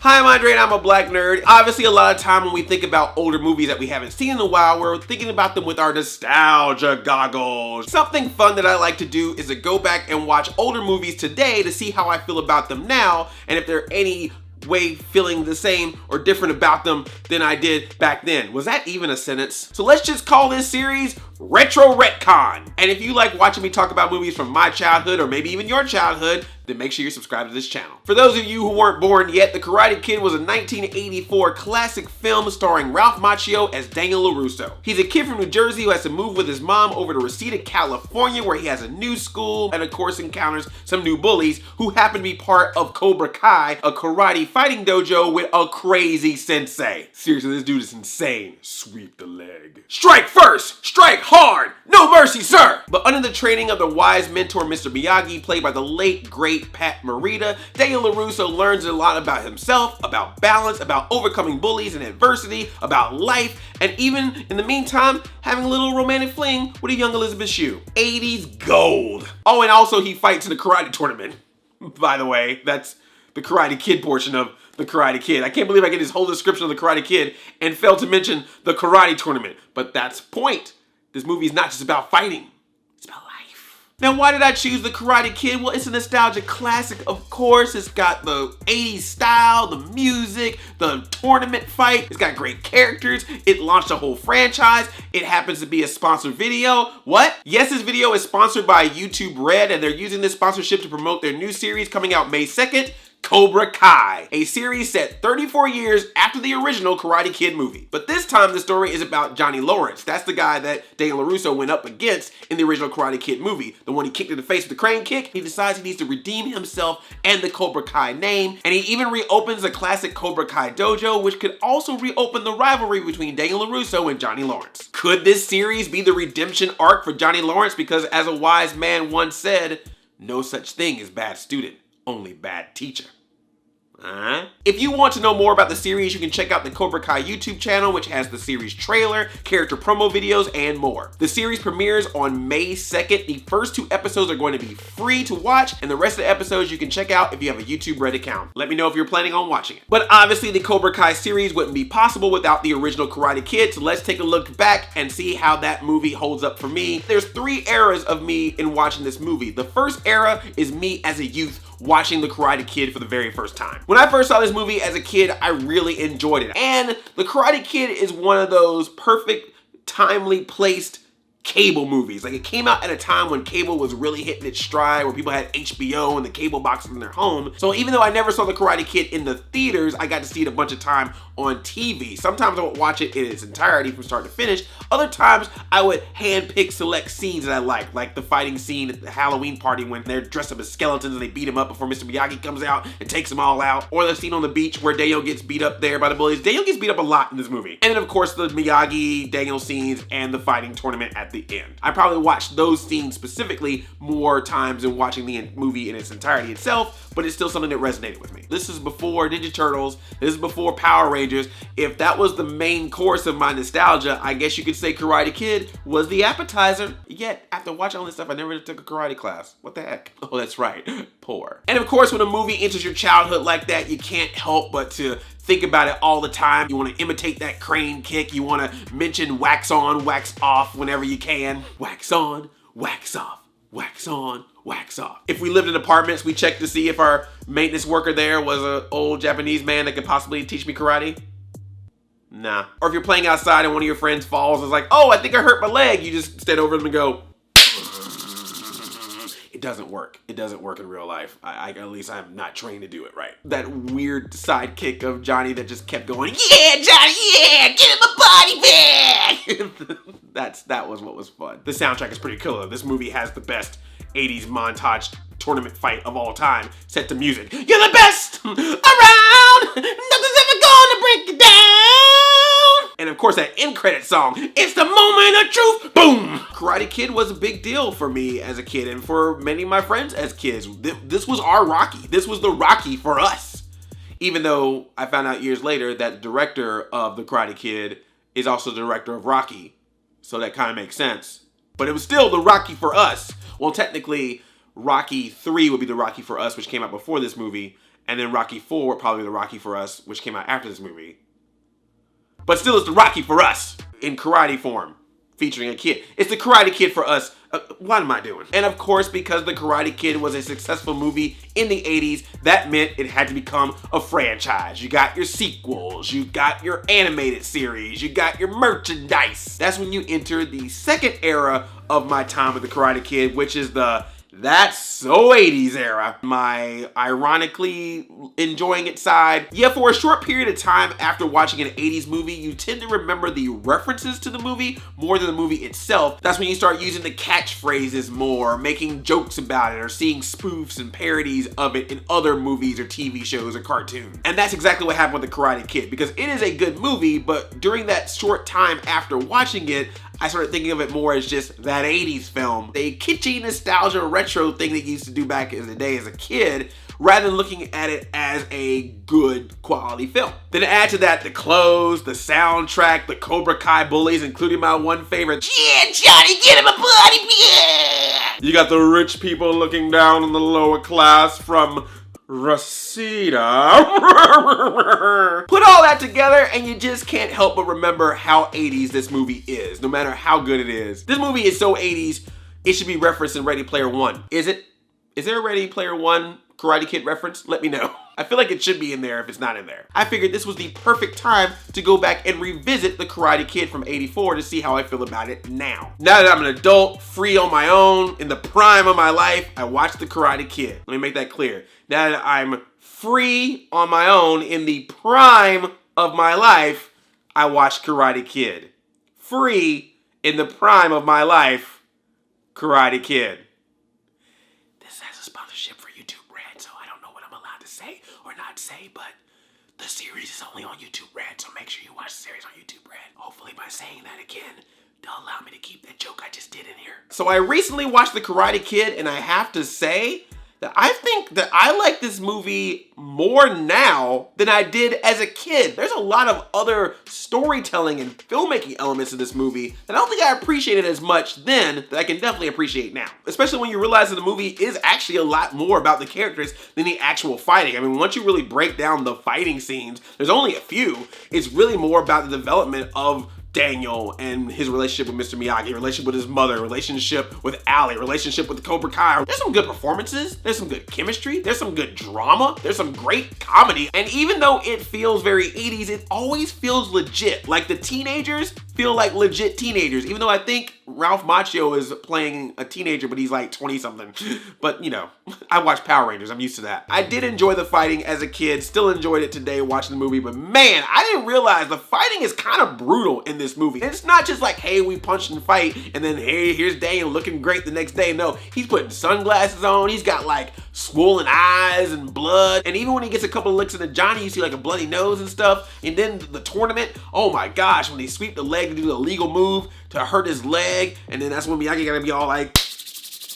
Hi, I'm Andre and I'm a black nerd. Obviously, a lot of time when we think about older movies that we haven't seen in a while, we're thinking about them with our nostalgia goggles. Something fun that I like to do is to go back and watch older movies today to see how I feel about them now, and if there are any way feeling the same or different about them than I did back then. Was that even a sentence? So let's just call this series Retro Retcon. And if you like watching me talk about movies from my childhood or maybe even your childhood, then make sure you're subscribed to this channel. For those of you who weren't born yet, The Karate Kid was a 1984 classic film starring Ralph Macchio as Daniel LaRusso. He's a kid from New Jersey who has to move with his mom over to Reseda, California, where he has a new school and of course encounters some new bullies who happen to be part of Cobra Kai, a karate fighting dojo with a crazy sensei. Seriously, this dude is insane. Sweep the leg. Strike first! Strike hard! No mercy, sir! But under the training of the wise mentor Mr. Miyagi, played by the late, great Pat Morita, Daniel LaRusso learns a lot about himself, about balance, about overcoming bullies and adversity, about life, and even, in the meantime, having a little romantic fling with a young Elisabeth Shue. 80s gold. Oh, and also he fights in a karate tournament. By the way, that's the Karate Kid portion of The Karate Kid. I can't believe I get this whole description of The Karate Kid and failed to mention the karate tournament. But that's the point. This movie is not just about fighting. It's about life. Now, why did I choose The Karate Kid? Well, it's a nostalgic classic, of course. It's got the 80s style, the music, the tournament fight. It's got great characters. It launched a whole franchise. It happens to be a sponsored video. What? Yes, this video is sponsored by YouTube Red, and they're using this sponsorship to promote their new series coming out May 2nd. Cobra Kai, a series set 34 years after the original Karate Kid movie. But this time the story is about Johnny Lawrence. That's the guy that Daniel LaRusso went up against in the original Karate Kid movie. The one he kicked in the face with the crane kick. He decides he needs to redeem himself and the Cobra Kai name. And he even reopens the classic Cobra Kai dojo, which could also reopen the rivalry between Daniel LaRusso and Johnny Lawrence. Could this series be the redemption arc for Johnny Lawrence? Because as a wise man once said, no such thing as bad student, only bad teacher. If you want to know more about the series, you can check out the Cobra Kai YouTube channel, which has the series trailer, character promo videos, and more. The series premieres on May 2nd. The first 2 episodes are going to be free to watch, and the rest of the episodes you can check out if you have a YouTube Red account. Let me know if you're planning on watching it. But obviously, the Cobra Kai series wouldn't be possible without the original Karate Kid, so let's take a look back and see how that movie holds up for me. There's 3 eras of me in watching this movie. The first era is me as a youth watching The Karate Kid for the very first time. When I first saw this movie as a kid, I really enjoyed it. And The Karate Kid is one of those perfect, timely placed cable movies. Like, it came out at a time when cable was really hitting its stride, where people had HBO and the cable boxes in their home. So even though I never saw The Karate Kid in the theaters, I got to see it a bunch of time on TV. Sometimes I would watch it in its entirety from start to finish. Other times I would handpick select scenes that I like the fighting scene at the Halloween party when they're dressed up as skeletons and they beat him up before Mr. Miyagi comes out and takes them all out. Or the scene on the beach where Daniel gets beat up there by the bullies. Daniel gets beat up a lot in this movie. And then of course the Miyagi, Daniel scenes, and the fighting tournament at the end. I probably watched those scenes specifically more times than watching the movie in its entirety itself, but it's still something that resonated with me. This is before Ninja Turtles. This is before Power Rangers. If that was the main course of my nostalgia, I guess you could say Karate Kid was the appetizer. Yet, after watching all this stuff, I never took a karate class. What the heck? Oh, that's right. Poor. And of course, when a movie enters your childhood like that, you can't help but to think about it all the time. You want to imitate that crane kick. You want to mention wax on, wax off whenever you can. Wax on, wax off, wax on, wax off. If we lived in apartments, we checked to see if our maintenance worker there was an old Japanese man that could possibly teach me karate. Nah. Or if you're playing outside and one of your friends falls and is like, oh, I think I hurt my leg. You just stand over them and go. It doesn't work. It doesn't work in real life. At least I'm not trained to do it right. That weird sidekick of Johnny that just kept going, yeah, Johnny, yeah, get him a body bag. That was what was fun. The soundtrack is pretty killer. This movie has the best 80s montage tournament fight of all time set to music. You're the best around. Nothing's ever gonna break you down. And of course that end credit song, it's the moment of truth, boom. Karate Kid was a big deal for me as a kid and for many of my friends as kids. This was our Rocky. This was the Rocky for us. Even though I found out years later that the director of The Karate Kid is also the director of Rocky. So that kind of makes sense. But it was still the Rocky for us. Well, technically, Rocky 3 would be the Rocky for us, which came out before this movie. And then Rocky 4 would probably be the Rocky for us, which came out after this movie. But still, it's the Rocky for us in karate form, featuring a kid. It's the Karate Kid for us. What am I doing? And of course, because The Karate Kid was a successful movie in the 80s, that meant it had to become a franchise. You got your sequels, you got your animated series, you got your merchandise. That's when you enter the second era of my time with The Karate Kid, which is the That's So 80s era. My ironically enjoying it side. Yeah, for a short period of time after watching an 80s movie, you tend to remember the references to the movie more than the movie itself. That's when you start using the catchphrases more, making jokes about it, or seeing spoofs and parodies of it in other movies or TV shows or cartoons. And that's exactly what happened with The Karate Kid, because it is a good movie, but during that short time after watching it, I started thinking of it more as just that 80s film, a kitschy nostalgia retro thing that you used to do back in the day as a kid, rather than looking at it as a good quality film. Then add to that the clothes, the soundtrack, the Cobra Kai bullies, including my one favorite, "Yeah, Johnny, get him a buddy, yeah!" You got the rich people looking down on the lower class from Reseda. Put all that together and you just can't help but remember how 80s this movie is, no matter how good it is. This movie is so 80s, it should be referenced in Ready Player One. Is it? Is there a Ready Player One Karate Kid reference? Let me know. I feel like it should be in there if it's not in there. I figured this was the perfect time to go back and revisit The Karate Kid from '84 to see how I feel about it now. Now that I'm an adult, free on my own, in the prime of my life, I watched The Karate Kid. Let me make that clear. Now that I'm free on my own, in the prime of my life, I watched Karate Kid. Free in the prime of my life, Karate Kid. This has a sponsorship for YouTube Red, so I don't know what I'm allowed to say or not say, but the series is only on YouTube Red, so make sure you watch the series on YouTube Red. Hopefully by saying that again, they'll allow me to keep that joke I just did in here. So I recently watched The Karate Kid, and I have to say that I think that I like this movie more now than I did as a kid. There's a lot of other storytelling and filmmaking elements of this movie that I don't think I appreciated as much then that I can definitely appreciate now. Especially when you realize that the movie is actually a lot more about the characters than the actual fighting. I mean, once you really break down the fighting scenes, there's only a few. It's really more about the development of Daniel and his relationship with Mr. Miyagi, relationship with his mother, relationship with Ali, relationship with Cobra Kai. There's some good performances, there's some good chemistry, there's some good drama, there's some great comedy. And even though it feels very 80s, it always feels legit. Like the teenagers feel like legit teenagers, even though I think Ralph Macchio is playing a teenager, but he's like 20 something. But you know, I watch Power Rangers, I'm used to that. I did enjoy the fighting as a kid, still enjoyed it today watching the movie, but man, I didn't realize the fighting is kind of brutal in this movie. And it's not just like, hey, we punch and fight, and then hey, here's Daniel looking great the next day. No, he's putting sunglasses on, he's got like swollen eyes and blood, and even when he gets a couple of licks into Johnny, you see like a bloody nose and stuff. And then the tournament, oh my gosh, when they sweep the leg and do the illegal move to hurt his leg, and then that's when Miyagi gotta be all like.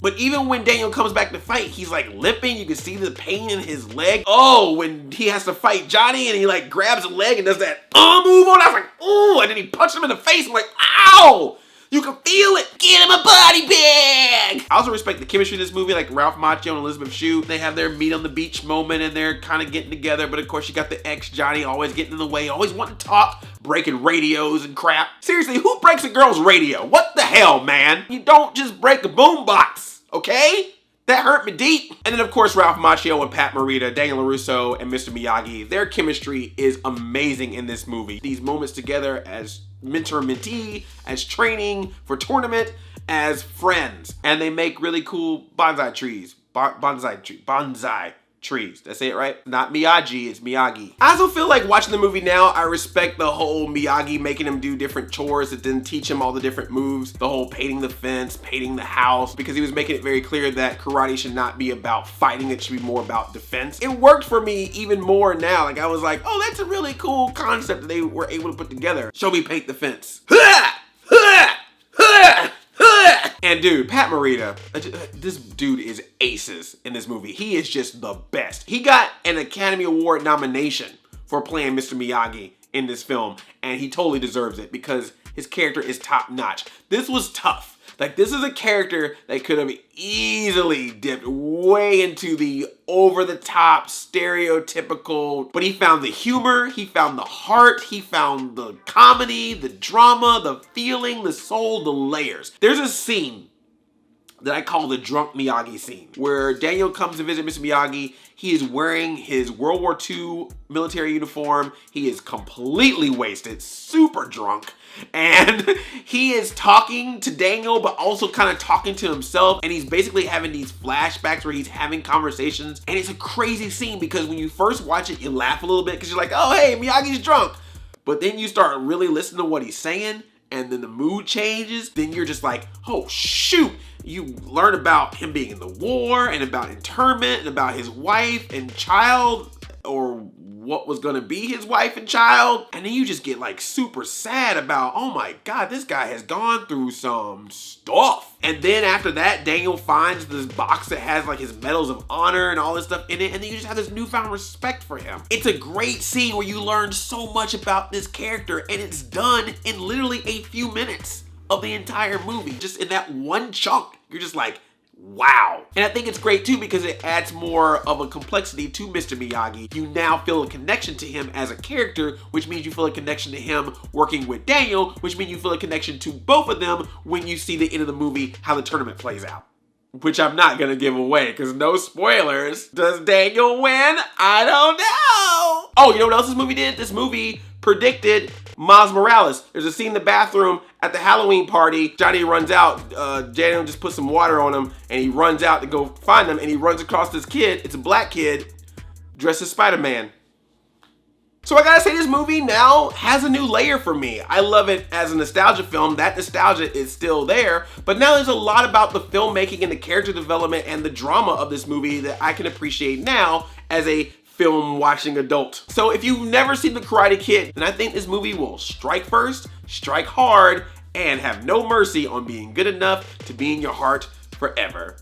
But even when Daniel comes back to fight, he's like limping. You can see the pain in his leg. Oh, when he has to fight Johnny and he like grabs a leg and does that move on, I was like, ooh, and then he punched him in the face. I'm like, ow! You can feel it. Get him a body bag. I also respect the chemistry in this movie, like Ralph Macchio and Elisabeth Shue. They have their meet on the beach moment and they're kind of getting together. But of course, you got the ex Johnny always getting in the way, always wanting to talk, breaking radios and crap. Seriously, who breaks a girl's radio? What the hell, man? You don't just break a boombox, okay? That hurt me deep. And then of course, Ralph Macchio and Pat Morita, Daniel LaRusso and Mr. Miyagi, their chemistry is amazing in this movie. These moments together as mentor-mentee, as training for tournament, as friends. And they make really cool bonsai trees. Bonsai trees. Did I say it right? Not Miyagi, it's Miyagi. I also feel like watching the movie now, I respect the whole Miyagi making him do different chores that then teach him all the different moves. The whole painting the fence, painting the house, because he was making it very clear that karate should not be about fighting, it should be more about defense. It worked for me even more now. Like I was like, oh, that's a really cool concept that they were able to put together. Show me paint the fence. And dude, Pat Morita, this dude is aces in this movie. He is just the best. He got an Academy Award nomination for playing Mr. Miyagi in this film, and he totally deserves it because his character is top notch. This was tough. Like, this is a character that could have easily dipped way into the over-the-top, stereotypical, but he found the humor, he found the heart, he found the comedy, the drama, the feeling, the soul, the layers. There's a scene that I call the drunk Miyagi scene, where Daniel comes to visit Mr. Miyagi. He is wearing his World War II military uniform. He is completely wasted, super drunk, and he is talking to Daniel, but also kind of talking to himself, and he's basically having these flashbacks where he's having conversations, and it's a crazy scene because when you first watch it, you laugh a little bit because you're like, oh, hey, Miyagi's drunk, but then you start really listening to what he's saying, and then the mood changes, then you're just like, oh shoot. You learn about him being in the war and about internment and about his wife and child, or what was gonna be his wife and child. And then you just get like super sad about, oh my God, this guy has gone through some stuff. And then after that, Daniel finds this box that has like his medals of honor and all this stuff in it. And then you just have this newfound respect for him. It's a great scene where you learn so much about this character, and it's done in literally a few minutes of the entire movie. Just in that one chunk, you're just like, wow. And I think it's great too because it adds more of a complexity to Mr. Miyagi. You now feel a connection to him as a character, which means you feel a connection to him working with Daniel, which means you feel a connection to both of them when you see the end of the movie, how the tournament plays out. Which I'm not gonna give away because no spoilers. Does Daniel win? I don't know. Oh, you know what else this movie did? This movie predicted Miles Morales. There's a scene in the bathroom at the Halloween party. Johnny runs out. Daniel just puts some water on him, and he runs out to go find them, and he runs across this kid. It's a black kid dressed as Spider-Man. So I gotta say, this movie now has a new layer for me. I love it as a nostalgia film. That nostalgia is still there, but now there's a lot about the filmmaking and the character development and the drama of this movie that I can appreciate now as a film watching adult. So if you've never seen The Karate Kid, then I think this movie will strike first, strike hard, and have no mercy on being good enough to be in your heart forever.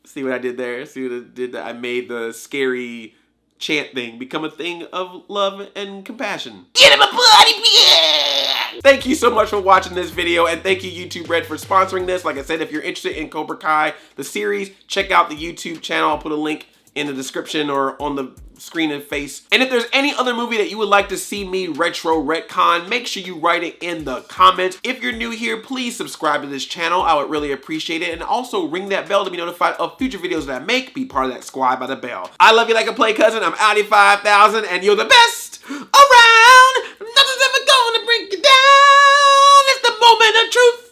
See what I did there? See what I did there? I made the scary chant thing become a thing of love and compassion. Get him a bloody yeah! Thank you so much for watching this video, and thank you YouTube Red for sponsoring this. Like I said, if you're interested in Cobra Kai, the series, check out the YouTube channel. I'll put a link in the description or on the screen and face. And if there's any other movie that you would like to see me retro retcon, make sure you write it in the comments. If you're new here, please subscribe to this channel. I would really appreciate it. And also ring that bell to be notified of future videos that I make. Be part of that squad by the bell. I love you like a play cousin. I'm Audi 5000 and you're the best around. Nothing's ever gonna break you down. It's the moment of truth.